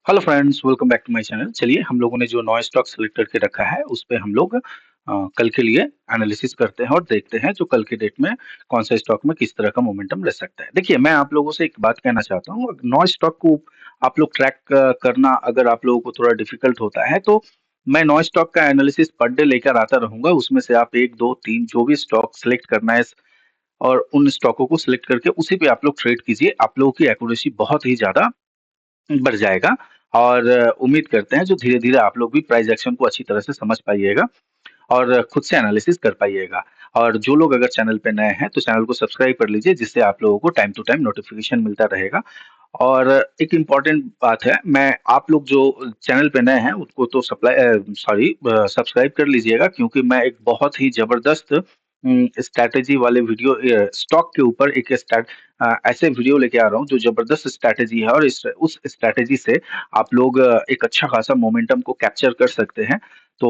Hello friends, welcome back to my channel. चलिए हम लोगों ने जो नया स्टॉक सेलेक्ट करके रखा है उस पे हम लोग कल के लिए एनालिसिस करते हैं और देखते हैं जो कल के डेट में कौन सा स्टॉक में किस तरह का मोमेंटम ले सकता है। देखिए, मैं आप लोगों से एक बात कहना चाहता हूँ, नौ स्टॉक को आप लोग ट्रैक करना अगर आप लोगों को थोड़ा डिफिकल्ट होता है तो मैं नौ स्टॉक का एनालिसिस पर डे लेकर आता रहूंगा। उसमें से आप एक दो तीन जो भी स्टॉक सेलेक्ट करना है और उन स्टॉकों को सिलेक्ट करके उसी पे आप लोग ट्रेड कीजिए। आप लोगों की एक्यूरेसी बहुत ही ज्यादा बढ़ जाएगा और उम्मीद करते हैं जो धीरे-धीरे आप लोग भी प्राइस एक्शन को अच्छी तरह से समझ पाइएगा और खुद से एनालिसिस कर पाइएगा। और जो लोग अगर चैनल पे नए हैं तो चैनल को सब्सक्राइब कर लीजिए, जिससे आप लोगों को टाइम टू टाइम नोटिफिकेशन मिलता रहेगा। और एक इम्पोर्टेंट बात है, मैं आप लोग जो चैनल पे नए हैं उसको तो सब्सक्राइब कर लीजिएगा, क्योंकि मैं एक बहुत ही ज़बरदस्त स्ट्रैटेजी वाले वीडियो स्टॉक के ऊपर ऐसे वीडियो लेके आ रहा हूँ जो ज़बरदस्त स्ट्रैटेजी है और इस उस स्ट्रैटेजी से आप लोग एक अच्छा खासा मोमेंटम को कैप्चर कर सकते हैं। तो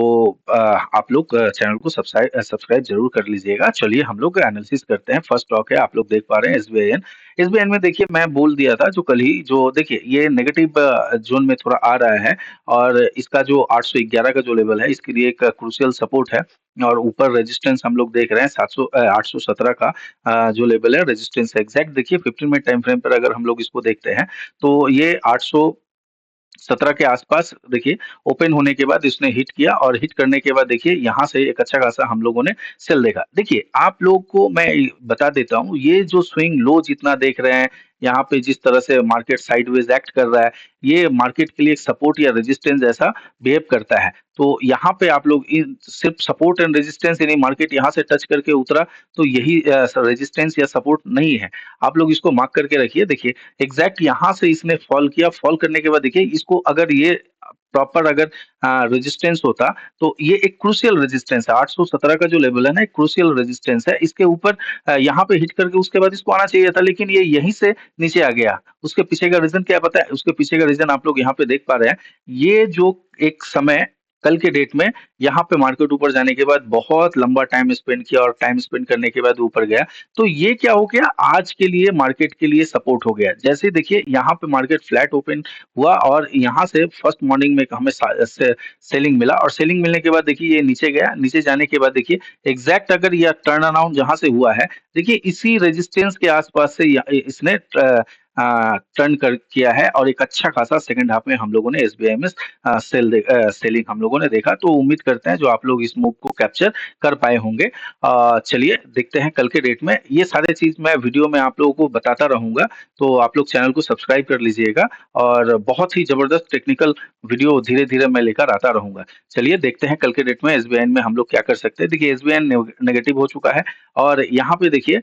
आप लोग चैनल को सब्सक्राइब ज़रूर कर लीजिएगा। चलिए हम लोग एनालिसिस करते हैं। फर्स्ट स्टॉक है, आप लोग देख पा रहे हैं एसबीआईएन। एसबीआईएन में देखिए, मैं बोल दिया था जो कल ही, जो देखिए ये नेगेटिव ज़ोन में थोड़ा आ रहा है और इसका जो 811 का जो लेवल है इसके लिए एक क्रूशियल सपोर्ट है और ऊपर रेजिस्टेंस हम लोग देख रहे हैं 817 का जो लेवल है रेजिस्टेंस है। एग्जैक्ट देखिए 15 मिनट टाइम फ्रेम पर अगर हम लोग इसको देखते हैं तो ये 817 के आसपास देखिए ओपन होने के बाद इसने हिट किया और हिट करने के बाद देखिए यहाँ से एक अच्छा खासा हम लोगों ने सेल देखा। देखिए आप लोग को मैं बता देता हूँ, ये जो स्विंग लो जितना देख रहे हैं, यहाँ पे जिस तरह से मार्केट साइडवेज एक्ट कर रहा है, ये मार्केट के लिए एक सपोर्ट या रेजिस्टेंस जैसा बिहेव करता है। तो यहाँ पे आप लोग सिर्फ सपोर्ट एंड रेजिस्टेंस, यानी मार्केट यहाँ से टच करके उतरा तो यही रेजिस्टेंस या सपोर्ट नहीं है। आप लोग इसको मार्क करके रखिए। देखिए एग्जैक्ट यहाँ से इसने फॉल किया, फॉल करने के बाद देखिए इसको अगर ये प्रॉपर अगर रेजिस्टेंस होता तो ये एक क्रूशियल रेजिस्टेंस है। 817 का जो लेवल है ना, एक क्रूशियल रेजिस्टेंस है। इसके ऊपर यहाँ पे हिट करके उसके बाद इसको आना चाहिए था, लेकिन ये यहीं से नीचे आ गया। उसके पीछे का रीजन क्या पता है? उसके पीछे का रीजन आप लोग यहाँ पे देख पा रहे हैं। ये जो एक समय कल के डेट में यहाँ पे मार्केट ऊपर जाने के बाद बहुत लंबा टाइम स्पेंड किया और टाइम स्पेंड करने के बाद ऊपर गया, तो ये क्या हो गया, आज के लिए मार्केट के लिए सपोर्ट हो गया। जैसे देखिए यहाँ पे मार्केट फ्लैट ओपन हुआ और यहाँ से फर्स्ट मॉर्निंग में हमें सेलिंग मिला और सेलिंग मिलने के बाद देखिए ये नीचे गया। नीचे जाने के बाद देखिए एग्जैक्ट अगर यह टर्न अराउंड जहां से हुआ है, देखिए इसी रेजिस्टेंस के आसपास से इसने टर्न कर किया है और एक अच्छा खासा सेकंड हाफ में हम लोगों ने एसबीआई में सेलिंग हम लोगों ने देखा। तो उम्मीद करते हैं जो आप लोग इस मूव को कैप्चर कर पाए होंगे। चलिए देखते हैं कल के डेट में। ये सारे चीज मैं वीडियो में आप लोगों को बताता रहूंगा, तो आप लोग चैनल को सब्सक्राइब कर लीजिएगा और बहुत ही जबरदस्त टेक्निकल वीडियो धीरे धीरे मैं लेकर आता रहूंगा। चलिए देखते हैं कल के डेट में एसबीआई में हम लोग क्या कर सकते हैं। देखिए एसबीआई नेगेटिव हो चुका है और यहाँ पे देखिए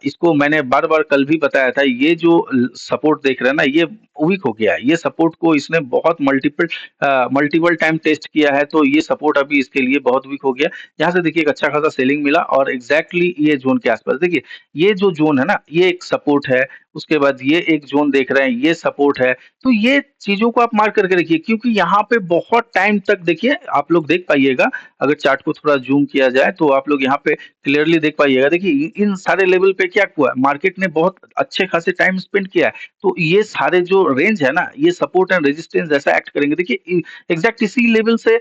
इसको मैंने बार बार कल भी बताया था, ये जो सपोर्ट देख रहे हैं ना, ये वीक हो गया है। ये सपोर्ट को इसने बहुत मल्टीपल टाइम टेस्ट किया है, तो ये सपोर्ट अभी इसके लिए बहुत वीक हो गया। यहाँ से देखिए एक अच्छा खासा सेलिंग मिला और एग्जैक्टली ये जोन के आसपास देखिए, ये जो जोन है ना, ये एक सपोर्ट है। उसके बाद ये एक जोन देख रहे हैं, ये सपोर्ट है। तो ये चीजों को आप मार्क करके रखिए, क्योंकि यहाँ पे बहुत टाइम तक देखिए आप लोग देख पाइएगा। अगर चार्ट को थोड़ा जूम किया जाए तो आप लोग यहाँ पे क्लियरली देख पाइएगा। देखिए इन सारे लेवल पे क्या हुआ, मार्केट ने बहुत अच्छे खासे टाइम स्पेंड किया है। तो ये सारे जो रेंज है ना, ये सपोर्ट एंड रेजिस्टेंस जैसा एक्ट करेंगे। देखिए एग्जैक्ट इसी लेवल से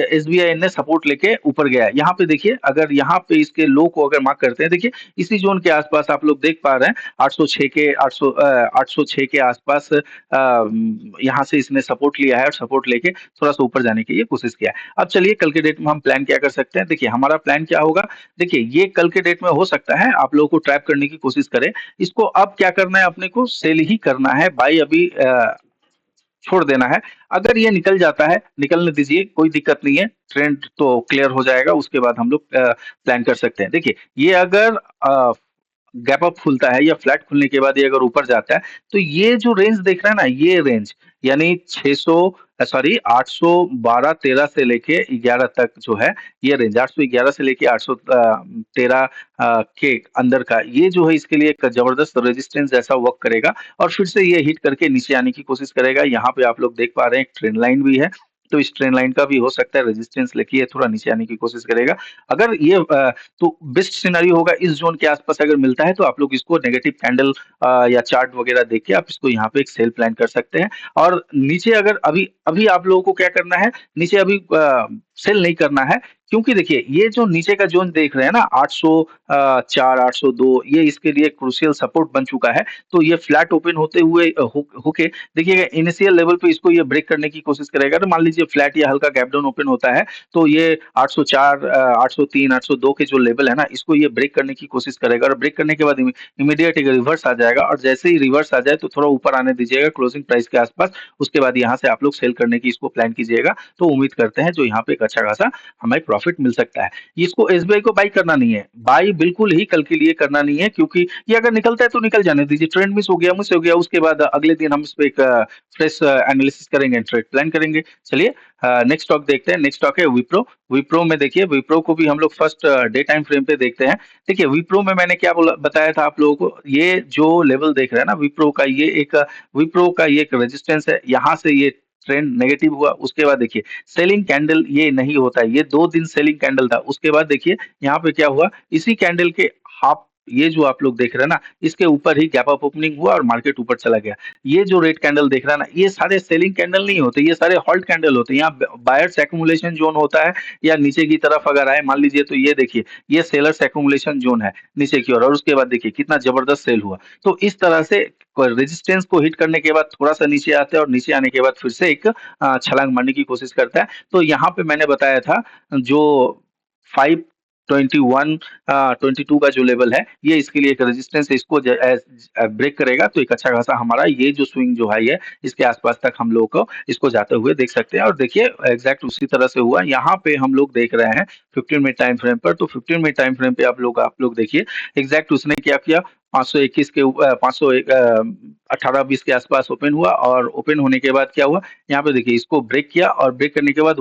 एसबीआई ने सपोर्ट लेके ऊपर गया है। यहाँ पे देखिए, अगर यहाँ पे इसके लो को अगर मार्क करते हैं, देखिए इसी जोन के आसपास आप लोग देख पा रहे हैं 806 के आसपास यहाँ से इसने सपोर्ट लिया है और सपोर्ट लेके थोड़ा सा ऊपर जाने की ये कोशिश किया है। अब चलिए कल के डेट में हम प्लान क्या कर सकते हैं। देखिए हमारा प्लान क्या होगा। देखिए ये कल के डेट में हो सकता है आप लोगों को ट्रैप करने की कोशिश करे। इसको अब क्या करना है, अपने को सेल ही करना है, बाई अभी छोड़ देना है। अगर ये निकल जाता है, निकलने दीजिए, कोई दिक्कत नहीं है, ट्रेंड तो क्लियर हो जाएगा। उसके बाद हम लोग प्लान कर सकते हैं। देखिए ये अगर गैप अप खुलता है या फ्लैट खुलने के बाद ये अगर ऊपर जाता है, तो ये जो रेंज देख रहे हैं ना, ये रेंज यानी 600 सॉरी 812 13 से लेके 11 तक जो है, ये रेंज 811 से लेके 813 के अंदर का, ये जो है इसके लिए एक जबरदस्त रेजिस्टेंस जैसा वर्क करेगा और फिर से ये हिट करके नीचे आने की कोशिश करेगा। यहाँ पे आप लोग देख पा रहे हैं एक ट्रेंड लाइन भी है। तो इस ट्रेंड लाइन का भी हो सकता है रेजिस्टेंस लेके ये थोड़ा नीचे आने की कोशिश करेगा। अगर ये तो बेस्ट सिनेरियो होगा इस ज़ोन के आस-पास अगर मिलता है तो आप लोग इसको नेगेटिव कैंडल या चार्ट वगैरह देख के आप इसको यहाँ पे एक सेल प्लान कर सकते हैं। और नीचे अगर अभी अभी आप लोगों को क्या करना है, नीचे अभी सेल नहीं करना है, क्योंकि देखिए ये जो नीचे का ज़ोन देख रहे हैं ना 804 802 ये इसके लिए क्रूशियल सपोर्ट बन चुका है। तो ये फ्लैट ओपन होते हुए होके देखिएगा इनिशियल लेवल पे इसको ये ब्रेक करने की कोशिश करेगा। तो मान लीजिए फ्लैट या हल्का गैप डाउन ओपन होता है तो ये 804 803 802 के जो लेवल है ना इसको ये ब्रेक करने की कोशिश करेगा और ब्रेक करने के बाद इमीडिएट एक रिवर्स आ जाएगा और जैसे ही रिवर्स आ जाए तो थोड़ा ऊपर आने दीजिएगा क्लोजिंग प्राइस के आसपास। उसके बाद यहाँ से आप लोग सेल करने की इसको प्लान कीजिएगा। तो उम्मीद करते हैं जो यहाँ पे एक अच्छा खासा हमें प्रॉफिट मिल सकता है। इसको एसबीआई को बाई करना नहीं है, बाई बिल्कुल ही कल के लिए करना नहीं है, क्योंकि ये अगर निकलता है तो निकल जाने दीजिए। ट्रेंड मिस हो गया उसके बाद अगले दिन हम इस पे एक फ्रेश एनालिसिस करेंगे, ट्रेड प्लान करेंगे। चलिए नेक्स्ट स्टॉक देखते हैं। नेक्स्ट स्टॉक है विप्रो। विप्रो में देखिए विप्रो को भी हम लोग फर्स्ट डे टाइम फ्रेम पे देखते हैं। देखिए विप्रो में मैंने क्या बोला बताया था आप लोगों को, ये जो लेवल देख रहे हैं ना विप्रो का, ये एक विप्रो का ये एक रेजिस्टेंस है। यहाँ से ये ट्रेंड नेगेटिव हुआ, उसके बाद देखिए सेलिंग कैंडल ये नहीं होता है, ये 2 दिन सेलिंग कैंडल था। उसके बाद देखिए यहाँ पे क्या हुआ, इसी कैंडल के हाफ, ये जो आप लोग देख रहे हैं ना इसके ऊपर ही गैप अप ओपनिंग हुआ और मार्केट ऊपर चला गया। ये जो रेड कैंडल देख रहा है ना ये सारे सेलिंग कैंडल नहीं होते, ये सारे हॉल्ट कैंडल होते हैं। यहाँ बायर्स एक्यूमुलेशन जोन होता है या नीचे की तरफ अगर आए मान लीजिए तो ये देखिए ये सेलर्स एक्यूमुलेशन जोन है नीचे की ओर, और उसके बाद देखिए कितना जबरदस्त सेल हुआ। तो इस तरह से रेजिस्टेंस को हिट करने के बाद थोड़ा सा नीचे आते हैं और नीचे आने के बाद फिर से एक छलांग मारने की कोशिश करता है। तो यहाँ पे मैंने बताया था जो 521 22 का जो लेवल है ये इसके लिए एक रेजिस्टेंस है, इसको ब्रेक करेगा तो एक अच्छा खासा हमारा ये जो स्विंग जो है ये इसके आसपास तक हम लोग को इसको जाते हुए देख सकते हैं। और देखिए एग्जैक्ट उसी तरह से हुआ, यहाँ पे हम लोग देख रहे हैं 15 मिनट टाइम फ्रेम पर। तो 15 मिनट टाइम फ्रेम पे आप लोग देखिए एग्जैक्ट उसने क्या किया, 521 के 18-20 के आसपास ओपन हुआ और ओपन होने के बाद क्या हुआ, यहाँ पे देखिए इसको ब्रेक किया और ब्रेक करने के बाद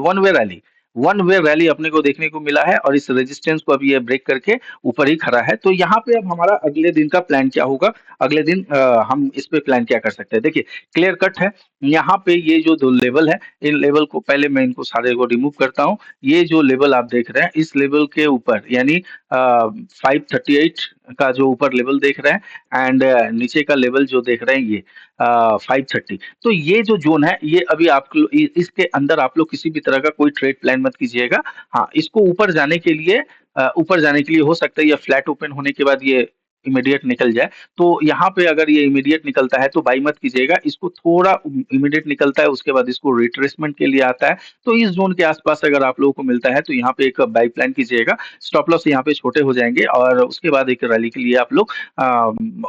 वन वे रैली अपने को देखने को मिला है और इस रेजिस्टेंस को अभी ये ब्रेक करके ऊपर ही खड़ा है। तो यहाँ पे अब हमारा अगले दिन का प्लान क्या होगा, अगले दिन हम इस पे प्लान क्या कर सकते हैं। देखिए क्लियर कट है, यहाँ पे ये जो दो लेवल है इन लेवल को पहले मैं इनको सारे को रिमूव करता हूँ। ये जो लेवल आप देख रहे हैं इस लेवल के ऊपर यानी 538 का जो ऊपर लेवल देख रहे हैं एंड नीचे का लेवल जो देख रहे हैं ये 530। तो ये जो जोन है ये अभी आप इसके अंदर आप लोग किसी भी तरह का कोई ट्रेड प्लान मत कीजिएगा। हाँ, इसको ऊपर जाने के लिए हो सकता है ये फ्लैट ओपन होने के बाद ये इमीडिएट निकल जाए। तो यहाँ पे अगर ये इमीडिएट निकलता है तो बाई मत कीजिएगा, इसको थोड़ा इमीडिएट निकलता है उसके बाद इसको रिट्रेसमेंट के लिए आता है। तो इस जोन के आसपास अगर आप लोगों को मिलता है तो यहाँ पे एक बाई प्लान कीजिएगा। स्टॉप लॉस यहाँ पे छोटे हो जाएंगे और उसके बाद एक रैली के लिए आप लोग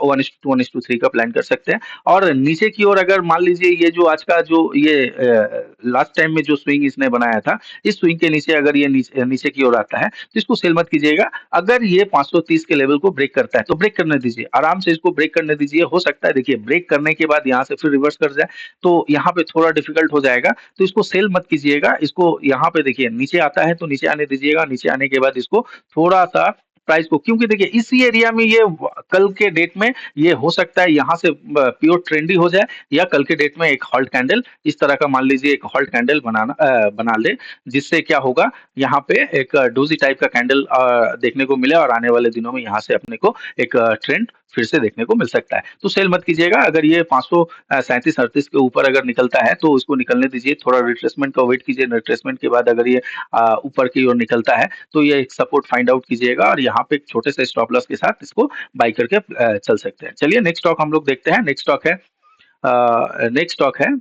1:2 1:3 का प्लान कर सकते हैं। और नीचे की ओर अगर मान लीजिए ये जो आज का जो ये लास्ट टाइम में जो स्विंग इसने बनाया था इस स्विंग के नीचे अगर ये नीचे की ओर आता है तो इसको सेल मत कीजिएगा। अगर ये 530 के लेवल को ब्रेक करता है तो ब्रेक करने दीजिए, आराम से इसको ब्रेक करने दीजिए। हो सकता है देखिए ब्रेक करने के बाद यहाँ से फिर रिवर्स कर जाए तो यहाँ पे थोड़ा डिफिकल्ट हो जाएगा, तो इसको सेल मत कीजिएगा। इसको यहाँ पे देखिए नीचे आता है तो नीचे आने दीजिएगा, नीचे आने के बाद इसको थोड़ा सा प्राइस को, क्योंकि देखिए इसी एरिया में ये कल के डेट में ये हो सकता है यहाँ से प्योर ट्रेंडी हो जाए या कल के डेट में एक हॉल्ट कैंडल इस तरह का मान लीजिए एक हॉल्ट कैंडल बना ले, जिससे क्या होगा यहाँ पे एक डोजी टाइप का कैंडल देखने को मिले और आने वाले दिनों में यहाँ से अपने को एक ट्रेंड फिर से देखने को मिल सकता है। तो सेल मत कीजिएगा। अगर ये 537-38 के ऊपर अगर निकलता है तो उसको निकलने दीजिए, थोड़ा रिट्रेसमेंट का वेट कीजिए। रिट्रेसमेंट के बाद अगर ये ऊपर की ओर निकलता है तो ये एक सपोर्ट फाइंड आउट कीजिएगा और यहाँ पे एक छोटे से स्टॉप लॉस के साथ इसको बाई करके चल सकते हैं। चलिए नेक्स्ट स्टॉक हम लोग देखते हैं। नेक्स्ट स्टॉक है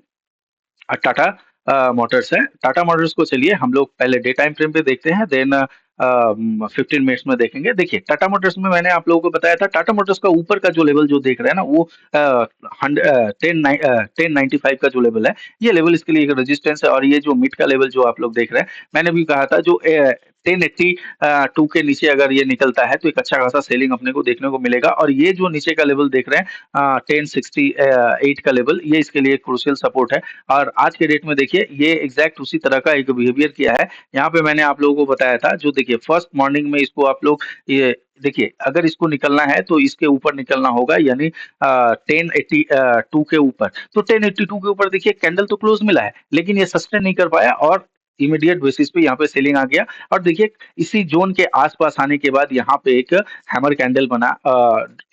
टाटा मोटर्स है। टाटा मोटर्स को चलिए हम लोग पहले डे टाइम फ्रेम पे देखते हैं, देन 15 मिनट्स में देखेंगे। देखिए टाटा मोटर्स में मैंने आप लोगों को बताया था, टाटा मोटर्स का ऊपर का जो लेवल जो देख रहे हैं ना वो 1095 का जो लेवल है ये लेवल इसके लिए एक रेजिस्टेंस है। और ये जो मिड का लेवल जो आप लोग देख रहे हैं मैंने भी कहा था जो 1082 के नीचे अगर ये निकलता है तो एक अच्छा खासा सेलिंग अपने को देखने को मिलेगा। और ये जो नीचे का लेवल देख रहे हैं 1068 का लेवल, ये इसके लिए क्रूशियल सपोर्ट है। और आज के डेट में देखिए ये एग्जैक्ट उसी तरह का एक बिहेवियर किया है। यहाँ पे मैंने आप लोगों को बताया था, जो देखिए फर्स्ट मॉर्निंग में इसको आप लोग ये देखिए, अगर इसको निकलना है तो इसके ऊपर निकलना होगा, यानी 1082 के ऊपर। तो 1082 के ऊपर देखिए कैंडल तो क्लोज मिला है, लेकिन ये सस्टेन नहीं कर पाया और इमीडिएट बेसिस पे यहाँ पे सेलिंग आ गया। और देखिए इसी जोन के आसपास आने के बाद यहाँ पे एक हैमर कैंडल बना,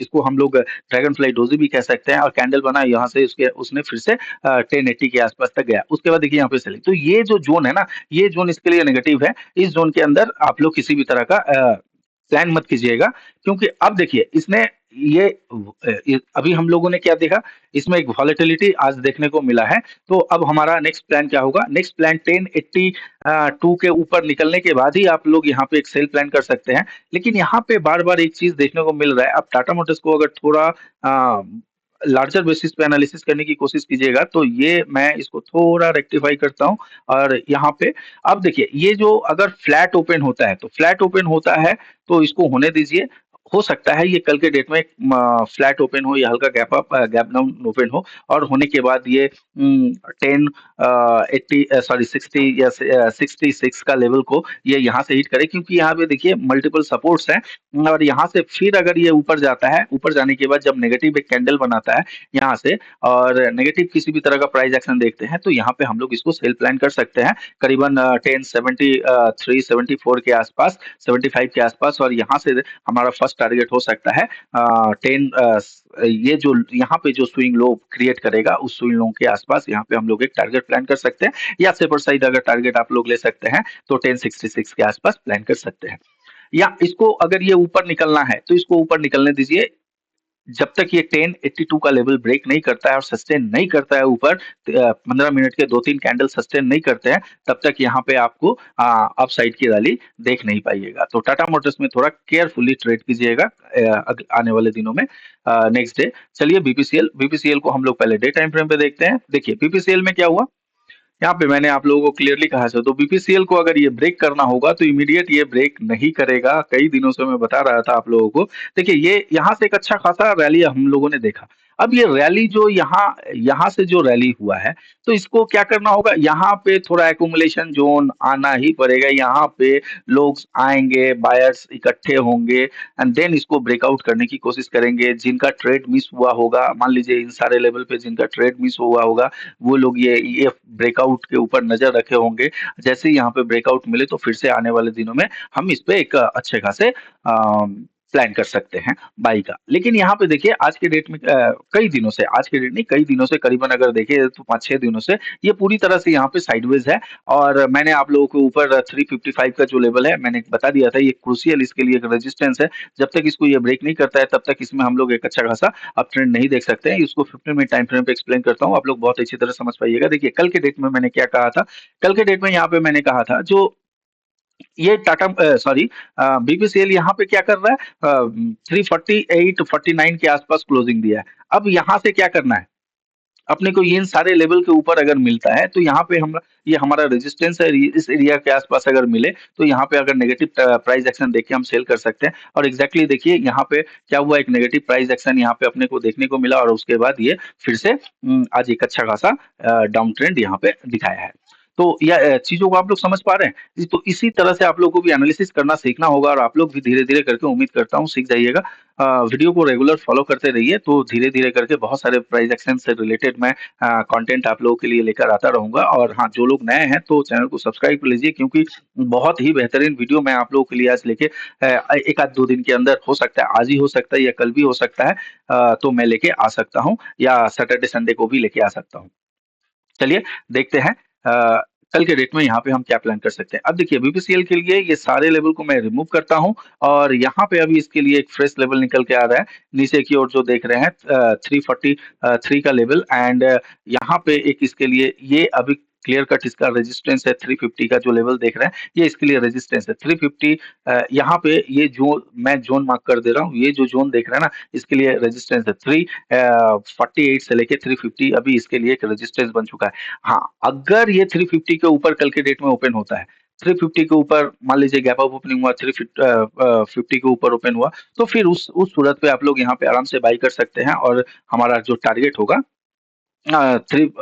इसको हम लोग ड्रैगन फ्लाई डोजी भी कह सकते हैं, और कैंडल बना यहाँ से उसके उसने फिर से 1080 के आसपास तक गया। उसके बाद देखिए यहाँ पे सेलिंग। तो ये जो जोन है ना, ये जोन इसके लिए नेगेटिव है। इस जोन के अंदर आप लोग किसी भी तरह का प्लान मत कीजिएगा, क्योंकि अब देखिए इसने अभी हम लोगों ने क्या देखा, इसमें एक वॉलेटिलिटी आज देखने को मिला है। तो अब हमारा नेक्स्ट प्लान क्या होगा? नेक्स्ट प्लान 1082 के ऊपर निकलने के बाद ही आप लोग यहाँ पे एक सेल प्लान कर सकते हैं। लेकिन यहाँ पे बार बार एक चीज देखने को मिल रहा है, अब टाटा मोटर्स को अगर थोड़ा लार्जर बेसिस पे एनालिसिस करने की कोशिश कीजिएगा तो ये मैं इसको थोड़ा रेक्टिफाई करता हूँ। और यहाँ पे अब देखिए, ये जो अगर फ्लैट ओपन होता है तो फ्लैट ओपन होता है तो इसको होने दीजिए। हो सकता है ये कल के डेट में फ्लैट ओपन हो या हल्का गैप डाउन ओपन हो, और होने के बाद ये 80 सॉरी 60 या 66 का लेवल को ये यहाँ से हिट करे, क्योंकि यहाँ पे देखिए मल्टीपल सपोर्ट्स हैं। और यहाँ से फिर अगर ये ऊपर जाता है, ऊपर जाने के बाद जब नेगेटिव एक कैंडल बनाता है यहाँ से, और नेगेटिव किसी भी तरह का प्राइस एक्शन देखते हैं, तो यहाँ पे हम लोग इसको सेल प्लान कर सकते हैं करीबन 1073-74 के आसपास, 75 के आसपास। और यहाँ से हमारा फर्स्ट टारगेट हो सकता है 10, ये जो यहाँ पे जो स्विंग लो क्रिएट करेगा उस स्विंग लो के आसपास यहाँ पे हम लोग एक टारगेट प्लान कर सकते हैं। या सेपर साइड अगर टारगेट आप लोग ले सकते हैं तो 1066 के आसपास प्लान कर सकते हैं। या इसको अगर ये ऊपर निकलना है तो इसको ऊपर निकलने दीजिए, जब तक ये 1082 का लेवल ब्रेक नहीं करता है और सस्टेन नहीं करता है ऊपर, 15 मिनट के 2-3 कैंडल सस्टेन नहीं करते हैं, तब तक यहाँ पे आपको अप साइड की रैली देख नहीं पाइएगा। तो टाटा मोटर्स में थोड़ा केयरफुली ट्रेड कीजिएगा आने वाले दिनों में। नेक्स्ट डे चलिए बीपीसीएल, बीपीसीएल को हम लोग पहले डे टाइम फ्रेम पे देखते हैं। देखिए बीपीसीएल में क्या हुआ, यहाँ पे मैंने आप लोगों को क्लियरली कहा था, तो बीपीसीएल को अगर ये ब्रेक करना होगा तो इमीडिएट ये ब्रेक नहीं करेगा। कई दिनों से मैं बता रहा था आप लोगों को। देखिए ये यहाँ से एक अच्छा खासा रैली हम लोगों ने देखा। अब ये रैली जो यहाँ यहाँ से जो रैली हुआ है, तो इसको क्या करना होगा, यहाँ पे थोड़ा एकुमुलेशन जोन आना ही पड़ेगा। यहाँ पे लोग आएंगे, बायर्स इकट्ठे होंगे, एंड देन इसको ब्रेकआउट करने की कोशिश करेंगे। जिनका ट्रेड मिस हुआ होगा, मान लीजिए इन सारे लेवल पे जिनका ट्रेड मिस हुआ होगा, वो लोग ये ब्रेकआउट के ऊपर नजर रखे होंगे। जैसे ही यहाँ पे ब्रेकआउट मिले तो फिर से आने वाले दिनों में हम इस पे एक अच्छे खासे प्लान कर सकते हैं बाई का। लेकिन यहाँ पे देखिए आज के डेट में कई दिनों से, आज के डेट नहीं कई दिनों से, करीबन अगर देखें तो 5-6 दिनों से ये पूरी तरह से यहाँ पे साइडवेज है। और मैंने आप लोगों को ऊपर 355 का जो लेवल है मैंने बता दिया था, ये क्रूशियल इसके लिए एक रेजिस्टेंस है। जब तक इसको ये ब्रेक नहीं करता है तब तक इसमें हम लोग एक अच्छा खासा अप ट्रेंड नहीं देख सकते हैं। इसको 15 मिनट टाइम फ्रेम पे एक्सप्लेन करता हूँ, आप लोग बहुत अच्छी तरह समझ पाइएगा। देखिए कल के डेट में मैंने क्या कहा था, कल के डेट में यहाँ पे मैंने कहा था जो ये टाटा सॉरी बीपीसीएल यहाँ पे क्या कर रहा है, 348-49 के आसपास क्लोजिंग दिया है। अब यहाँ से क्या करना है, अपने को इन सारे लेवल के ऊपर अगर मिलता है तो यहाँ पे हम, ये हमारा रेजिस्टेंस है, इस एरिया के आसपास अगर मिले तो यहाँ पे अगर नेगेटिव प्राइस एक्शन देख के हम सेल कर सकते हैं। और एग्जैक्टली देखिए यहाँ पे क्या हुआ, एक नेगेटिव प्राइस एक्शन यहाँ पे अपने को देखने को मिला, और उसके बाद ये फिर से आज एक अच्छा खासा डाउन ट्रेंड यहाँ पे दिखाया है। तो यह चीजों को आप लोग समझ पा रहे हैं। तो इसी तरह से आप लोग को भी एनालिसिस करना सीखना होगा, और आप लोग भी धीरे धीरे करके उम्मीद करता हूँ सीख जाइएगा। वीडियो को रेगुलर फॉलो करते रहिए, तो धीरे धीरे करके बहुत सारे प्राइस एक्शन से रिलेटेड मैं कंटेंट आप लोगों के लिए लेकर आता रहूंगा। और हाँ, जो लोग नए हैं तो चैनल को सब्सक्राइब कर लीजिए, क्योंकि बहुत ही बेहतरीन वीडियो मैं आप लोगों के लिए आज लेके एक आध दो दिन के अंदर, हो सकता है आज ही हो सकता है या कल भी हो सकता है, तो मैं लेके आ सकता हूँ, या सैटरडे संडे को भी लेके आ सकता हूँ। चलिए देखते हैं कल के डेट में यहाँ पे हम क्या प्लान कर सकते हैं। अब देखिए बीपीसीएल के लिए ये सारे लेवल को मैं रिमूव करता हूँ, और यहाँ पे अभी इसके लिए एक फ्रेश लेवल निकल के आ रहा है नीचे की ओर, जो देख रहे हैं 343 का लेवल। एंड यहाँ पे एक इसके लिए ये अभी क्लियर कट इसका रेजिस्टेंस है, 350 का जो लेवल देख रहे हैं ये इसके लिए रेजिस्टेंस है 350। यहाँ पे ये जो मैं जोन मार्क कर दे रहा हूँ, ये जो जोन देख रहे हैं ना, इसके लिए रेजिस्टेंस है 348 से लेके 350, अभी इसके लिए एक रेजिस्टेंस बन चुका है। हाँ, अगर ये 350 के ऊपर कल के डेट में ओपन होता है 350 के ऊपर मान लीजिए गैप अप ओपनिंग हुआ, 50 के ऊपर ओपन हुआ, तो फिर उस सूरत पे आप लोग यहाँ पे आराम से बाई कर सकते हैं और हमारा जो टारगेट होगा थ्री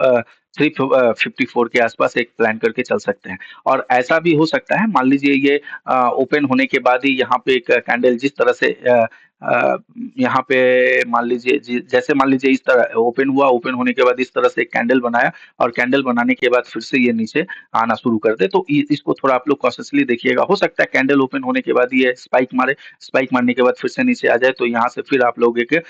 354 के आसपास एक प्लान करके चल सकते हैं। और ऐसा भी हो सकता है, मान लीजिए ये ओपन होने के बाद ही यहाँ पे एक कैंडल जिस तरह से अ, यहाँ पे मान लीजिए जैसे मान लीजिए इस तरह ओपन हुआ, ओपन होने के बाद इस तरह से एक कैंडल बनाया और कैंडल बनाने के बाद फिर से ये नीचे आना शुरू कर दे, तो इसको थोड़ा आप लोग कॉशियसली देखिएगा। हो सकता है कैंडल ओपन होने के बाद ये स्पाइक मारे, स्पाइक मारने के बाद फिर से नीचे आ जाए, तो यहाँ से फिर आप लोग एक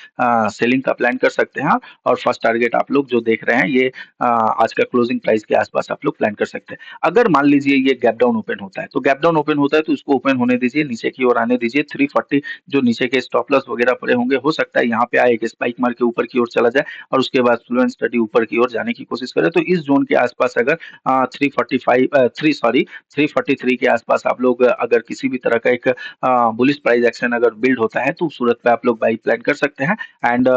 सेलिंग का प्लान कर सकते हैं और फर्स्ट टारगेट आप लोग जो देख रहे हैं ये आज का क्लोजिंग प्राइस के आसपास आप लोग प्लान कर सकते हैं। अगर मान लीजिए ये गैप डाउन ओपन होता है, तो गैप डाउन ओपन होता है तो इसको ओपन होने दीजिए, नीचे की ओर आने दीजिए। 340 जो नीचे के स्टॉप लॉस वगैरह पड़े होंगे, हो सकता है यहाँ पे आए एक स्पाइक मार के ऊपर की ओर चला जाए और उसके बाद स्लो एंड स्टडी ऊपर की ओर जाने की कोशिश करे। तो इस जोन के आसपास अगर 343 के आसपास आप लोग अगर किसी भी तरह का एक बुलिश प्राइस एक्शन अगर बिल्ड होता है, तो उस सूरत पे आप लोग बाई प्लान कर सकते हैं। एंड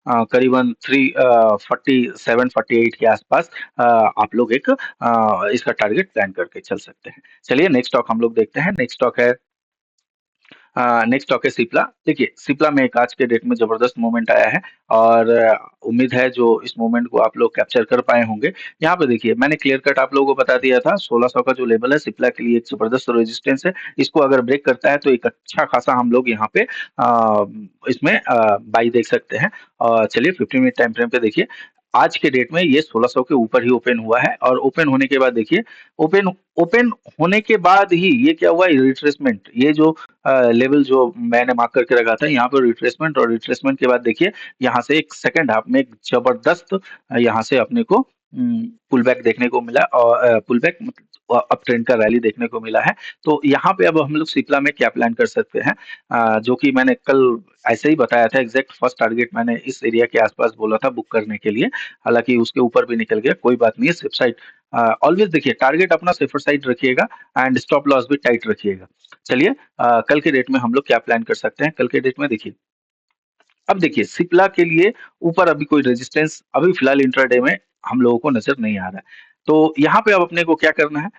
करीबन 347-48 के आसपास आप लोग एक इसका टारगेट प्लान करके चल सकते हैं। चलिए नेक्स्ट स्टॉक हम लोग देखते हैं। नेक्स्ट स्टॉक है नेक्स्ट स्टॉक है सिप्ला। देखिए सिप्ला में एक आज के डेट में जबरदस्त मूवमेंट आया है और उम्मीद है जो इस मूवमेंट को आप लोग कैप्चर कर पाए होंगे। यहाँ पे देखिए मैंने क्लियर कट आप लोगों को बता दिया था, 1600 का जो लेवल है सिप्ला के लिए एक जबरदस्त रेजिस्टेंस है। इसको अगर ब्रेक करता है तो एक अच्छा खासा हम लोग यहाँ पे इसमें बाई देख सकते हैं। चलिए 15 मिनट टाइम फ्रेम पे देखिए, आज के डेट में ये 1600 के ऊपर ही ओपन हुआ है और ओपन होने के बाद देखिए, ओपन ओपन होने के बाद ही ये क्या हुआ, रिट्रेसमेंट, ये जो लेवल जो मैंने मार्क करके रखा था यहाँ पर रिट्रेसमेंट, और रिट्रेसमेंट के बाद देखिए यहाँ से एक सेकंड हाफ में एक जबरदस्त यहाँ से अपने को पुल बैक देखने को मिला और पुल बैक अप ट्रेंड का रैली देखने को मिला है। तो यहाँ पे अब हम लोग सिप्ला में क्या प्लान कर सकते हैं, जो कि मैंने कल ऐसे ही बताया था, एग्जैक्ट फर्स्ट टारगेट मैंने इस एरिया के आसपास बोला था बुक करने के लिए, हालांकि उसके ऊपर भी निकल गया, कोई बात नहीं है। सेफ साइड ऑलवेज देखिए, टारगेट अपना सेफर साइड रखिएगा एंड स्टॉप लॉस भी टाइट रखिएगा। चलिए कल के डेट में हम लोग क्या प्लान कर सकते हैं। कल के डेट में देखिए, अब देखिए सिप्ला के लिए ऊपर अभी कोई रेजिस्टेंस अभी फिलहाल इंट्राडे में हम लोगों को नजर नहीं आ रहा है। तो यहाँ पे अब अपने को क्या करना है,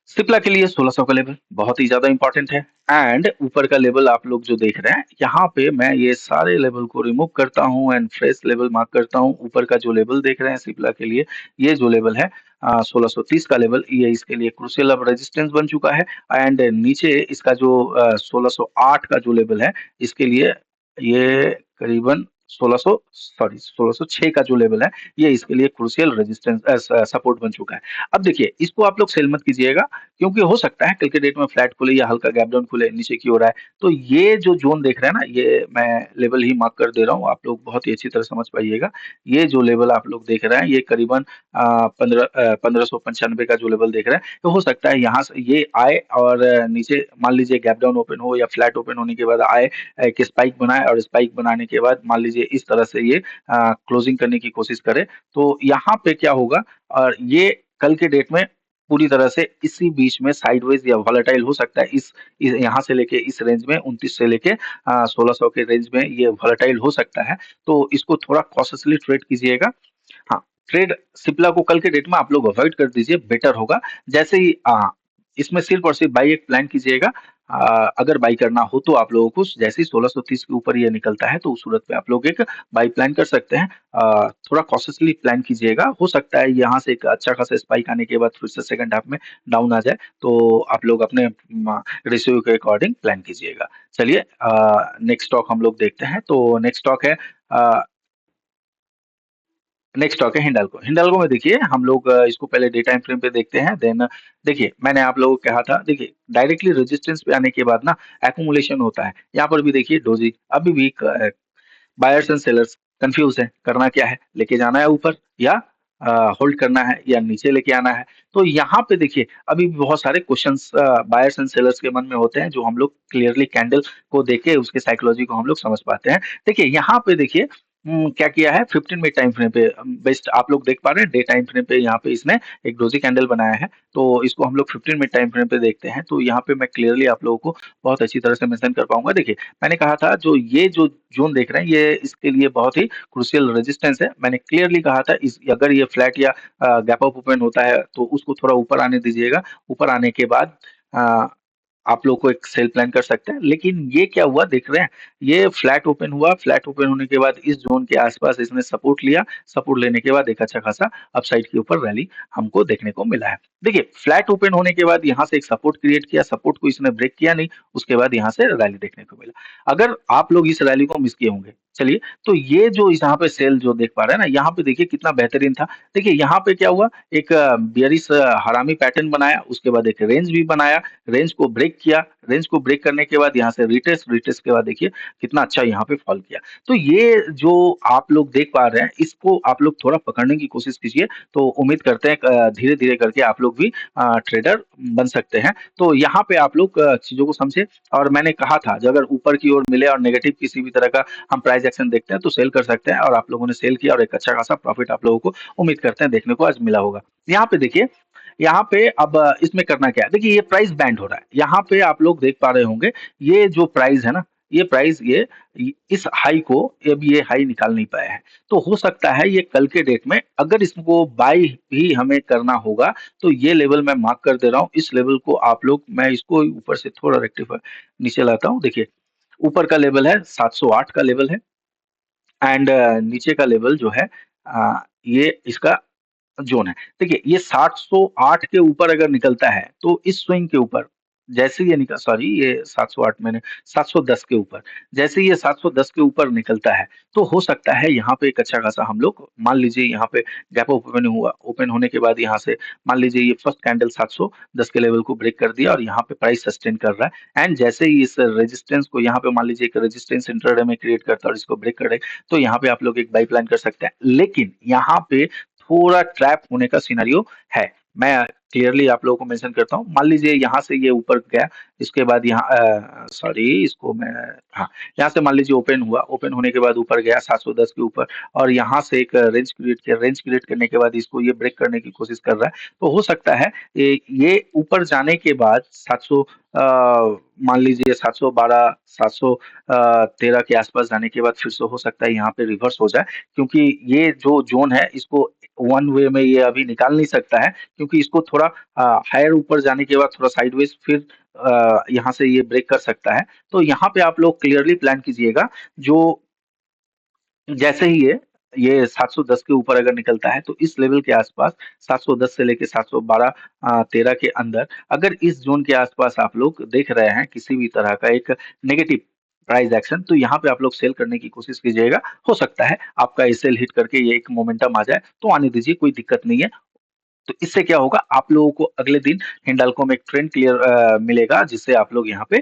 सिप्ला के लिए 1600 का लेवल बहुत ही ज्यादा इंपॉर्टेंट है एंड ऊपर का लेवल आप लोग जो देख रहे हैं, यहाँ पे मैं ये सारे लेवल को रिमूव करता हूँ एंड फ्रेश लेवल मार्क करता हूँ। ऊपर का जो लेवल देख रहे हैं सिप्ला के लिए, ये जो लेवल है 1630 का लेवल, ये इसके लिए क्रूशियल अब रेजिस्टेंस बन चुका है। एंड नीचे इसका जो 1608 का जो लेवल है, इसके लिए ये करीबन 1606 का जो लेवल है, ये इसके लिए क्रूशियल रेजिस्टेंस सपोर्ट बन चुका है। अब देखिए इसको आप लोग सेल मत कीजिएगा, क्योंकि हो सकता है कल के डेट में फ्लैट खुले या हल्का गैप डाउन खुले नीचे की ओर आए। तो ये जो जोन देख रहे हैं ना, ये मैं लेवल ही मार्क कर दे रहा हूँ, आप लोग बहुत ही अच्छी तरह समझ पाइएगा। ये जो लेवल आप लोग देख रहे हैं, ये करीबन 1595 का जो लेवल देख रहे हैं, तो हो सकता है यहाँ से ये आए और नीचे मान लीजिए गैप डाउन ओपन हो या फ्लैट ओपन होने के बाद आए, एक स्पाइक बनाए और स्पाइक बनाने के बाद मान लीजिए इस तरह से ये क्लोजिंग करने की कोशिश करे। तो यहाँ पे क्या होगा, और ये कल के डेट में पूरी तरह से इसी बीच में साइडवेज या वॉलेटाइल हो सकता है। इस यहाँ से लेके इस रेंज में 29 से लेके 1600 के रेंज में ये वॉलेटाइल हो सकता है। तो इसको थोड़ा कॉशियसली ट्रेड कीजिएगा। हाँ, ट्रेड सिप्ला को कल के डेट में आप लोग अवॉइड कर दीजिए, बेटर होगा। जैसे ही इसमें सिर्फ और सिर्फ बाई एक प्लान कीजिएगा। अगर बाई करना हो तो आप लोगों को जैसे ही 1630 के ऊपर ये निकलता है, तो उस सूरत में आप लोग एक बाई प्लान कर सकते हैं। थोड़ा कॉशियसली प्लान कीजिएगा, हो सकता है यहाँ से एक अच्छा खासा स्पाइक आने के बाद फिर से सेकंड हाफ में डाउन आ जाए, तो आप लोग अपने रेशियो के अकॉर्डिंग प्लान कीजिएगा। चलिए नेक्स्ट स्टॉक हम लोग देखते हैं। तो नेक्स्ट स्टॉक है नेक्स्ट स्टॉक है हिंडाल्को। हिंडाल्को में देखिए हम लोग इसको पहले डे टाइम फ्रेम पे देखते हैं, देन देखिए मैंने आप लोगों को कहा था, देखिए डायरेक्टली रेजिस्टेंस पे आने के बाद ना एक्यूमुलेशन होता है। यहाँ पर भी देखिए डोजी अभी भी बायर्स एंड सेलर्स कंफ्यूज है, करना क्या है, लेके जाना है ऊपर या होल्ड करना है या नीचे लेके आना है। तो यहाँ पे देखिए अभी भी बहुत सारे क्वेश्चंस बायर्स एंड सेलर्स के मन में होते हैं, जो हम लोग क्लियरली कैंडल को देख के उसके साइकोलॉजी को हम लोग समझ पाते हैं। देखिए यहाँ पे देखिए क्या किया है 15 मिनट टाइम फ्रेम पे बेस्ट आप लोग देख पा रहे हैं डे टाइम फ्रेम पे यहाँ पे इसने एक डोजी कैंडल बनाया है। तो इसको हम लोग 15 मिनट टाइम फ्रेम पे देखते हैं तो यहाँ पे मैं क्लियरली आप लोगों को बहुत अच्छी तरह से मेंशन कर पाऊंगा। देखिए मैंने कहा था जो ये जो जोन देख रहे हैं ये इसके लिए बहुत ही क्रूशियल रेजिस्टेंस है। मैंने क्लियरली कहा था इस अगर ये फ्लैट या गैप अप ओपन होता है तो उसको थोड़ा ऊपर आने दीजिएगा। ऊपर आने के बाद अ, आप लोग को एक सेल प्लान कर सकते हैं। लेकिन ये क्या हुआ देख रहे हैं, ये फ्लैट ओपन हुआ, फ्लैट ओपन होने के बाद इस ज़ोन के आस-पास इसने सपोर्ट लिया, सपोर्ट लेने के बाद एक अच्छा खासा अपसाइड के ऊपर रैली हमको देखने को मिला है। देखिए फ्लैट ओपन होने के बाद यहाँ से एक सपोर्ट क्रिएट किया, सपोर्ट को इसने ब्रेक किया नहीं, उसके बाद यहाँ से रैली देखने को मिला। अगर आप लोग इस रैली को मिस किए होंगे, चलिए तो ये जो इस यहाँ पे सेल जो देख पा रहे हैं ना, यहाँ पे देखिए कितना बेहतरीन था। देखिए यहाँ पे क्या हुआ, एक बेयरिश हरामी पैटर्न बनाया, उसके बाद एक रेंज भी बनाया, रेंज को ब्रेक किया, रेंज को ब्रेक करने के बाद यहाँ से रिटेस्ट, रिटेस्ट के बाद देखिए कितना अच्छा यहाँ पे फॉल किया। तो ये जो आप लोग देख पा रहे हैं, इसको आप लोग थोड़ा पकड़ने की कोशिश कीजिए, तो उम्मीद करते हैं धीरे-धीरे करके आप लोग भी ट्रेडर बन सकते हैं। तो यहाँ पे आप लोग चीज़ों को समझे और मैंने कहा था जो अगर ऊपर की ओर मिले और नेगेटिव किसी भी तरह का हम प्राइस एक्शन देखते हैं तो सेल कर सकते हैं और आप लोगों ने सेल किया और एक अच्छा खासा प्रॉफिट आप लोगों को उम्मीद करते हैं देखने को आज मिला होगा। यहाँ पे देखिए यहाँ पे अब इसमें करना क्या है? देखिए ये प्राइस बैंड हो रहा है। यहाँ पे आप लोग देख पा रहे होंगे, ये जो प्राइस है ना, ये प्राइस इस हाई को अब ये हाई निकाल नहीं पाया है। तो हो सकता है ये कल के डेट में अगर इसको बाय भी हमें करना होगा, तो ये लेवल मैं मार्क कर दे रहा हूँ। इस लेवल को आप लोग मैं इसको ऊपर से थोड़ा रेक्टिफाई नीचे लाता हूँ। देखिए, ऊपर का लेवल है 708 का लेवल है एंड नीचे का लेवल जो है ये इसका ज़ोन है। देखिए ये 708 के ऊपर अगर निकलता है तो इस स्विंग के ऊपर जैसे ये निकल सॉरी ये 708 मैंने 710 के ऊपर जैसे ये 710 के ऊपर निकलता है तो हो सकता है यहाँ पे एक अच्छा खासा हम लोग मान लीजिए यहाँ पे गैप ओपन हुआ ओपन होने के बाद यहाँ से मान लीजिए ये फर्स्ट कैंडल 710 के लेवल को ब्रेक कर दिया और यहाँ पे प्राइस सस्टेन कर रहा है एंड जैसे ही इस रेजिस्टेंस को यहाँ पे मान लीजिए एक रेजिस्टेंस इंट्राडे में क्रिएट करता है और इसको ब्रेक करे तो यहाँ पे आप लोग एक बाई प्लान कर सकते हैं लेकिन यहाँ पे थोड़ा ट्रैप होने का सिनेरियो है। मैं क्लियरली आप लोगों को मेंशन करता हूँ। मान लीजिए यहाँ से ये ऊपर गया, इसके बाद यहाँ सॉरी इसको मैं हाँ, यहाँ से मान लीजिए ओपन हुआ, ओपन होने के बाद ऊपर गया 710 के ऊपर और यहाँ से एक रेंज क्रिएट किया, रेंज क्रिएट करने के बाद इसको ये ब्रेक करने की कोशिश कर रहा है। तो हो सकता है ये ऊपर जाने के बाद 700 मान लीजिए 712, 713 के आसपास जाने के बाद फिर से हो सकता है यहाँ पे रिवर्स हो जाए क्योंकि ये जो ज़ोन है इसको वन वे में ये अभी निकाल नहीं सकता है क्योंकि इसको थोड़ा हायर ऊपर जाने के बाद थोड़ा साइडवेज फिर यहाँ से ये ब्रेक कर सकता है। तो यहाँ पे आप लोग क्लियरली प्लान कीजिएगा जो जैसे ही ये 710 के ऊपर अगर निकलता है तो इस लेवल के आसपास 710 से लेके 712 13 के अंदर अगर इस ज़ोन के आसपास आप लोग देख रहे हैं किसी भी तरह का एक नेगेटिव प्राइस एक्शन तो यहाँ पे आप लोग सेल करने की कोशिश कीजिएगा। हो सकता है आपका ये सेल हिट करके ये एक मोमेंटम आ जाए तो आने दीजिए कोई दिक्कत नहीं है। तो इससे क्या होगा आप लोगों को अगले दिन हिंडाल्को में एक ट्रेंड क्लियर मिलेगा जिससे आप लोग यहाँ पे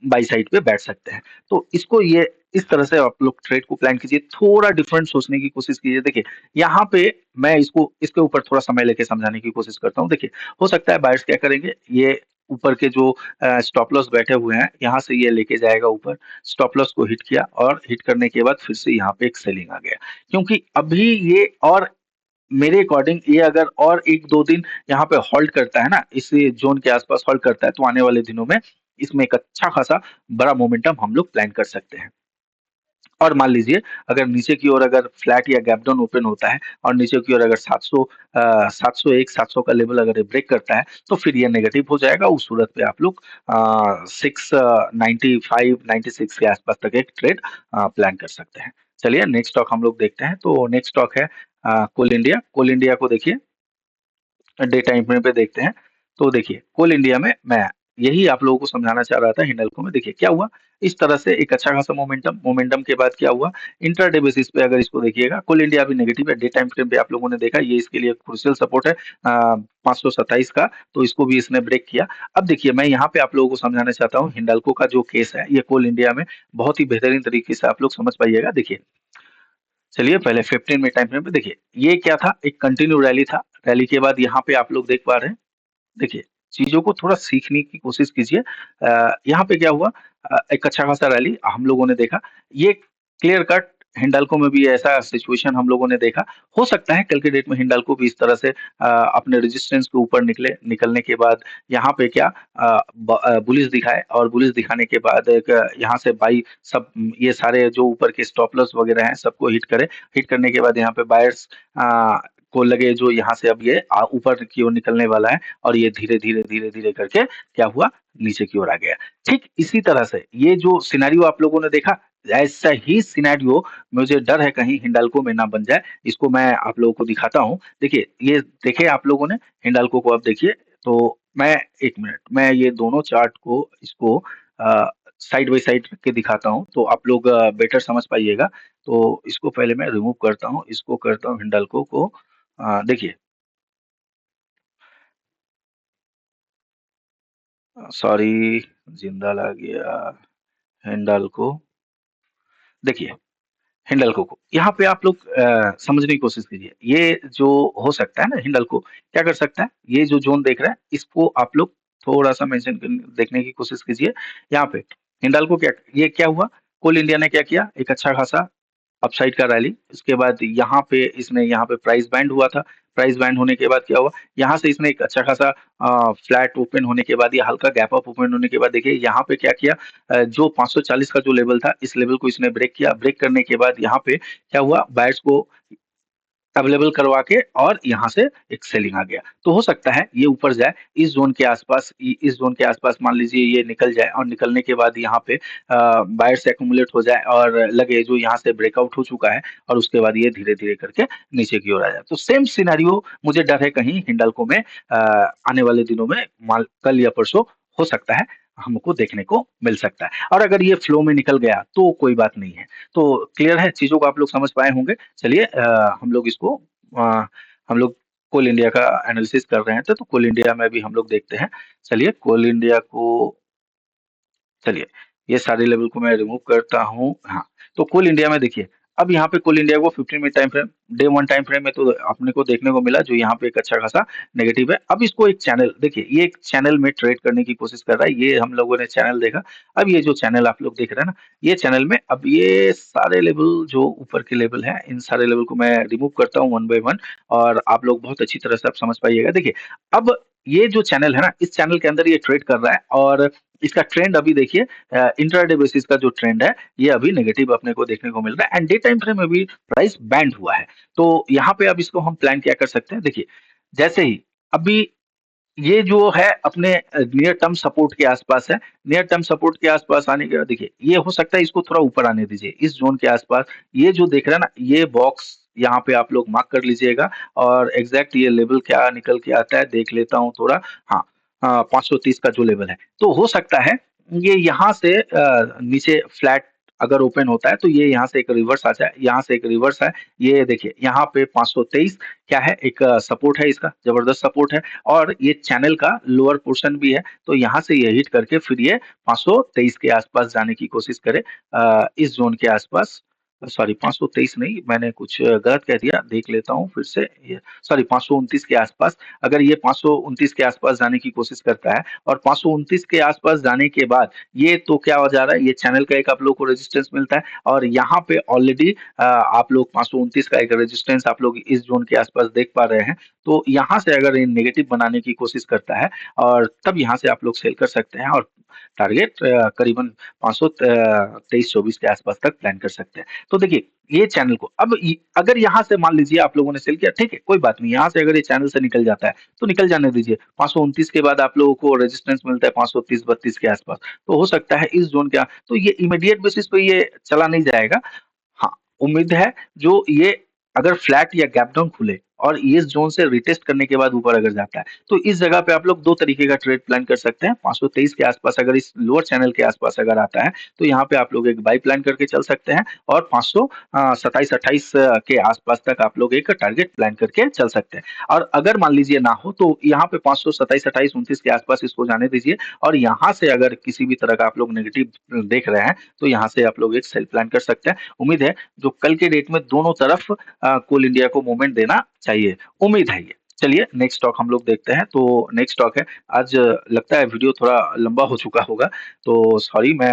बाई साइड पे बैठ सकते हैं। तो इसको ये इस तरह से आप लोग ट्रेड को प्लान कीजिए, थोड़ा डिफरेंट सोचने की कोशिश कीजिए। देखिए, यहाँ पे मैं इसको इसके ऊपर थोड़ा समय लेके समझाने की कोशिश करता हूँ। देखिए, हो सकता है बायर्स क्या करेंगे, ये ऊपर के जो स्टॉप लॉस बैठे हुए हैं, यहाँ से ये लेके जाएगा ऊपर, स्टॉप लॉस को हिट किया और हिट करने के बाद फिर से यहाँ पे एक सेलिंग आ गया। क्योंकि अभी ये और मेरे अकॉर्डिंग ये अगर और 1-2 दिन यहाँ पे होल्ड करता है ना, इस ज़ोन के आस-पास होल्ड करता है, तो आने वाले दिनों में इसमें एक अच्छा खासा बड़ा मोमेंटम हम लोग प्लान कर सकते हैं। और मान लीजिए अगर नीचे की ओर अगर फ्लैट या गैप डाउन ओपन होता है और नीचे की ओर अगर 701 700 का लेवल अगर ये ब्रेक करता है, तो फिर ये नेगेटिव हो जाएगा। उस सूरत पे आप लोग 695 96 के आसपास तक एक ट्रेड प्लान कर सकते हैं। चलिए नेक्स्ट स्टॉक हम लोग देखते हैं। तो नेक्स्ट स्टॉक है कोल इंडिया। कोल इंडिया को देखिए डे टाइम फ्रेम पे देखते हैं। तो देखिए कोल इंडिया में मैं यही आप लोगों को समझाना चाह रहा था हिंडाल्को में। देखिए क्या हुआ, इस तरह से एक अच्छा खासा मोमेंटम मोमेंटम के बाद क्या हुआ, इंट्राडे बेसिस पे अगर इसको देखिएगा कोल इंडिया अभी नेगेटिव है। डे टाइम फ्रेम पे आप लोगों ने देखा ये इसके लिए क्रूशियल सपोर्ट है 527 का, तो इसको भी इसने ब्रेक किया। अब देखिए मैं यहाँ पे आप लोगों को समझाना चाहता हूँ हिंडाल्को का जो केस है ये कोल इंडिया में बहुत ही बेहतरीन तरीके से आप लोग समझ पाइएगा। देखिए चलिए पहले 15 मिनट टाइम फ्रेम पे देखिए, ये क्या था, एक कंटिन्यू रैली था। रैली के बाद यहाँ पे आप लोग देख पा रहे हैं, देखिए चीज़ों को थोड़ा सीखने की कोशिश कीजिए। यहाँ पे क्या हुआ, एक अच्छा खासा रैली हम लोगों ने देखा। ये क्लियर कट हिंडाल्को में भी ऐसा सिचुएशन हम लोगों ने देखा। हो सकता है कल के डेट में हिंडाल्को भी इस तरह से अपने रेजिस्टेंस के ऊपर निकलने के बाद यहाँ पे क्या बुलिश दिखाए और बुलिश दिखाने के बाद एक यहाँ से बाई सब ये सारे जो ऊपर के स्टॉप लॉस वगैरह हैं सबको हिट करे। हिट करने के बाद यहाँ पे बायर्स को लगे जो यहाँ से अब ये ऊपर की ओर निकलने वाला है और ये धीरे-धीरे करके क्या हुआ नीचे की ओर आ गया। ठीक इसी तरह से ये जो सिनेरियो आप लोगों ने देखा, ऐसा ही सिनेरियो मुझे डर है कहीं हिंडाल्को में ना बन जाए। इसको मैं आप लोगों को दिखाता हूँ। देखिए, ये देखे आप लोगों ने हिंडाल्को को अब देखिए, तो मैं 1 मिनट मैं ये दोनों चार्ट को इसको साइड बाय साइड रख के दिखाता हूँ, तो आप लोग बेटर समझ पाइएगा। तो इसको पहले मैं रिमूव करता हूँ, इसको करता हूँ हिंडाल्को को देखिए सॉरी जिंदा ला गया हिंडाल्को देखिए हिंडल्को को यहाँ पे आप लोग समझने की कोशिश कीजिए। ये जो हो सकता है ना हिंडल्को क्या कर सकता है? ये जो ज़ोन देख रहे हैं इसको आप लोग थोड़ा-सा मेंशन देखने की कोशिश कीजिए। यहाँ पे हिंडाल्को क्या ये क्या हुआ? कोल इंडिया ने क्या किया? एक अच्छा खासा अपसाइड का रैली, उसके बाद यहाँ पे इसने यहाँ पे प्राइस बैंड हुआ था, प्राइस बैंड होने के बाद क्या हुआ, यहाँ से इसने एक अच्छा खासा फ्लैट ओपन होने के बाद या हल्का गैप अप ओपन होने के बाद देखिए यहाँ पे क्या किया जो 540 का जो लेवल था, इस लेवल को इसने ब्रेक किया, ब्रेक करने के बाद यहाँ पे क्या हुआ, बायर्स को अवेलेबल करवा के और यहाँ से एक सेलिंग आ गया। तो हो सकता है ये ऊपर जाए, इस ज़ोन के आस-पास इस ज़ोन के आस-पास मान लीजिए ये निकल जाए और निकलने के बाद यहाँ पे बायर्स एक्यूमुलेट हो जाए और लगे जो यहाँ से ब्रेकआउट हो चुका है और उसके बाद ये धीरे-धीरे करके नीचे की ओर आ जाए। तो सेम सिनेरियो मुझे डर है कहीं हिंडाल्को में आने वाले दिनों में माल कल या परसों हो सकता है, हमको देखने को मिल सकता है। और अगर ये फ्लो में निकल गया तो कोई बात नहीं है। तो क्लियर है, चीज़ों को आप लोग समझ पाए होंगे। चलिए हम लोग इसको अ, हम लोग कोल इंडिया का एनालिसिस कर रहे थे, तो कोल इंडिया में भी हम लोग देखते हैं। चलिए कोल इंडिया को चलिए, ये सारे लेवल को मैं रिमूव करता हूँ। हाँ, तो कोल इंडिया में देखिए, अब यहाँ पे कोल इंडिया को 15 minute time frame, day 1 time frame में तो अपने को देखने को मिला जो यहाँ पे एक अच्छा खासा नेगेटिव है। अब इसको एक चैनल देखिए, ये एक चैनल में ट्रेड करने की कोशिश कर रहा है। ये हम लोगों ने चैनल देखा। अब ये जो चैनल आप लोग देख रहे हैं ना, ये चैनल में अब ये सारे लेवल जो ऊपर के लेवल हैं, इन सारे लेवल को मैं रिमूव करता हूँ वन बाय वन और आप लोग बहुत अच्छी तरह से आप समझ पाइएगा। देखिए, अब ये जो चैनल है ना, इस चैनल के अंदर ये ट्रेड कर रहा है और इसका ट्रेंड अभी देखिए इंट्राडे बेसिस का जो ट्रेंड है ये अभी नेगेटिव अपने को देखने को मिल रहा है एंड डे टाइम फ्रेम में भी प्राइस बैंड हुआ है। तो यहाँ पे अब इसको हम प्लान क्या कर सकते हैं देखिए जैसे ही अभी ये जो है अपने नियर टर्म सपोर्ट के आसपास है। नियर टर्म सपोर्ट के आसपास आने के बाद देखिए ये हो सकता है इसको थोड़ा ऊपर आने दीजिए इस जोन के आसपास। ये जो देख रहे हैं ना ये बॉक्स यहाँ पे आप लोग मार्क कर लीजिएगा और एग्जैक्ट ये लेवल क्या निकल के आता है देख लेता हूँ थोड़ा। हाँ 530 का जो लेवल है तो हो सकता है ये यहाँ से नीचे फ्लैट अगर ओपन होता है तो ये यहाँ से एक रिवर्स आ जाए। यहाँ से एक रिवर्स है ये देखिए यहाँ पे 523 क्या है एक सपोर्ट है इसका जबरदस्त सपोर्ट है और ये चैनल का लोअर पोर्शन भी है तो यहाँ से ये हिट करके फिर ये 523 के आसपास जाने की कोशिश करे इस जोन के आसपास सॉरी 523 नहीं मैंने कुछ गलत कह दिया देख लेता हूँ फिर से ये सॉरी 529 के आसपास अगर ये 529 के आसपास जाने की कोशिश करता है और 529 के आसपास जाने के बाद ये तो क्या हो जा रहा है ये चैनल का एक आप लोग को रेजिस्टेंस मिलता है और यहाँ पे ऑलरेडी आप लोग 529 का एक रेजिस्टेंस आप लोग इस जोन के आसपास देख पा रहे हैं तो यहाँ से अगर ये नेगेटिव बनाने की कोशिश करता है और तब यहाँ से आप लोग सेल कर सकते हैं और टारगेट करीबन 523-24 के आसपास तक प्लान कर सकते हैं तो देखिए ये चैनल को अब अगर यहाँ से मान लीजिए आप लोगों ने सेल किया ठीक है कोई बात नहीं यहाँ से अगर ये चैनल से निकल जाता है तो निकल जाने दीजिए 529 के बाद आप लोगों को रेजिस्टेंस मिलता है 530-32 के आसपास तो हो सकता है इस जोन का तो ये इमीडिएट बेसिस पे ये चला नहीं जाएगा। हाँ, उम्मीद है जो ये अगर फ्लैट या गैप डाउन खुले और इस जोन से रिटेस्ट करने के बाद ऊपर अगर जाता है तो इस जगह पे आप लोग दो तरीके का ट्रेड प्लान कर सकते हैं 523 के आसपास अगर इस लोअर चैनल के आसपास अगर आता है तो यहाँ पे आप लोग एक बाई प्लान करके चल सकते हैं और 527-28 के आसपास तक आप लोग एक टारगेट प्लान करके चल सकते हैं और अगर मान लीजिए ना हो तो यहाँ पे 527-28-29 के आसपास इसको जाने दीजिए और यहाँ से अगर किसी भी तरह का आप लोग नेगेटिव देख रहे हैं तो यहाँ से आप लोग एक सेल प्लान कर सकते हैं। उम्मीद है जो कल के डेट में दोनों तरफ कोल इंडिया को मूवमेंट देना चाहिए उम्मीद है ये। चलिए नेक्स्ट स्टॉक हम लोग देखते हैं तो नेक्स्ट स्टॉक है आज लगता है वीडियो थोड़ा लंबा हो चुका होगा तो सॉरी मैं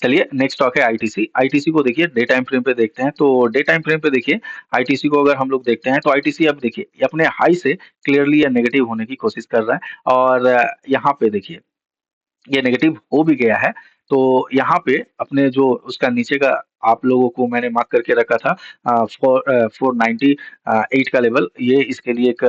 चलिए नेक्स्ट स्टॉक है आईटीसी। आईटीसी को देखिए डे टाइम फ्रेम पे देखते हैं, तो डे टाइम फ्रेम पे देखिए आईटीसी को अगर हम लोग देखते हैं तो आईटीसी अब देखिए ये अपने हाई से क्लियरली या नेगेटिव होने की कोशिश कर रहा है और यहाँ पे देखिए ये नेगेटिव हो भी गया है। तो यहाँ पे अपने जो उसका नीचे का आप लोगों को मैंने मार्क करके रखा था 498 का लेवल, ये इसके लिए एक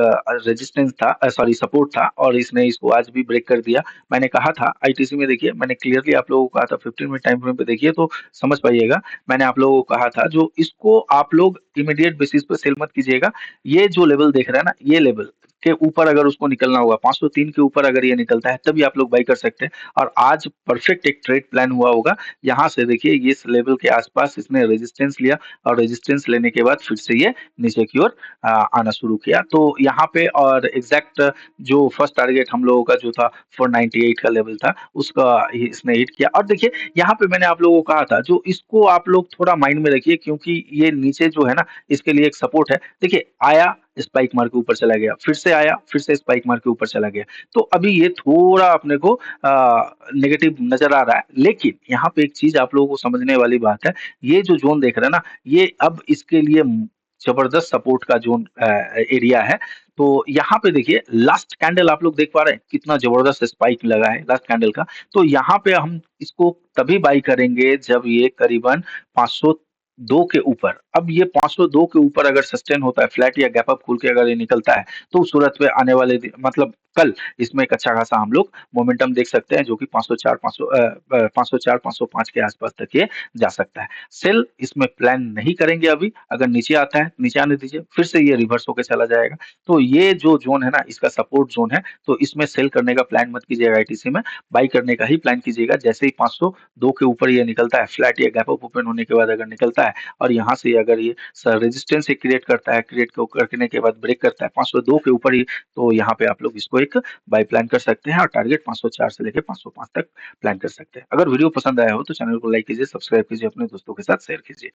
रेजिस्टेंस था, सॉरी सपोर्ट था और इसने इसको आज भी ब्रेक कर दिया। मैंने कहा था आईटीसी में देखिए मैंने क्लियरली आप लोगों को कहा था 15 मिनट टाइम फ्रेम पे देखिए तो समझ पाइएगा। मैंने आप लोगों को कहा था जो इसको आप लोग इमीडिएट बेसिस पे सेल मत कीजिएगा। ये जो लेवल देख रहे हैं ना, ये लेवल के ऊपर अगर उसको निकलना होगा 503 के ऊपर अगर ये निकलता है तभी आप लोग बाई कर सकते हैं। और आज परफेक्ट एक ट्रेड प्लान हुआ होगा। यहाँ से देखिए ये इस लेवल के आसपास इसने रेजिस्टेंस लिया और रेजिस्टेंस लेने के बाद फिर से ये नीचे की ओर आना शुरू किया। तो यहाँ पे और एग्जैक्ट जो फर्स्ट टारगेट हम लोगों का जो था 498 का लेवल था उसका इसने हिट किया। और देखिए यहाँ पे मैंने आप लोगों को कहा था जो इसको आप लोग थोड़ा माइंड में रखिए क्योंकि ये नीचे जो है ना इसके लिए एक सपोर्ट है। देखिए आया, स्पाइक मार के ऊपर चला गया, फिर से आया, फिर से स्पाइक मार के ऊपर चला गया। तो अभी ये थोड़ा अपने को नेगेटिव नजर आ रहा है, लेकिन यहाँ पे एक चीज आप लोगों को समझने वाली बात है। ये जो जोन देख रहे हैं ना, ये अब इसके लिए जबरदस्त सपोर्ट का जोन एरिया है। तो यहाँ पे देखिए लास्ट कैंडल आप लोग देख पा रहे हैं कितना जबरदस्त स्पाइक लगा है लास्ट कैंडल का। तो यहाँ पे हम इसको तभी बाई करेंगे जब ये करीबन 502 के ऊपर, अब ये 502 के ऊपर अगर सस्टेन होता है फ्लैट या गैप अप खुल के अगर ये निकलता है तो उस सूरत में आने वाले मतलब कल इसमें एक अच्छा खासा हम लोग मोमेंटम देख सकते हैं जो कि 504 504 505 के आसपास तक ये जा सकता है। सेल इसमें प्लान नहीं करेंगे अभी, अगर नीचे आता है नीचे आने दीजिए, फिर से ये रिवर्स होकर चला जाएगा। तो ये जो जोन है ना इसका सपोर्ट जोन है, तो इसमें सेल करने का प्लान मत कीजिएगा आईटीसी में, बाई करने का ही प्लान कीजिएगा। जैसे ही 502 के ऊपर ये निकलता है फ्लैट या गैप अप ओपन होने के बाद अगर निकलता है और यहाँ से अगर ये रेजिस्टेंस क्रिएट करता है, क्रिएट करने के बाद ब्रेक करता है 502 के ऊपर ही, तो यहाँ पे आप लोग इसको एक बाय प्लान कर सकते हैं और टारगेट 504 से लेकर 505 तक प्लान कर सकते हैं। अगर वीडियो पसंद आया हो तो चैनल को लाइक कीजिए, सब्सक्राइब कीजिए, अपने दोस्तों के साथ शेयर कीजिए।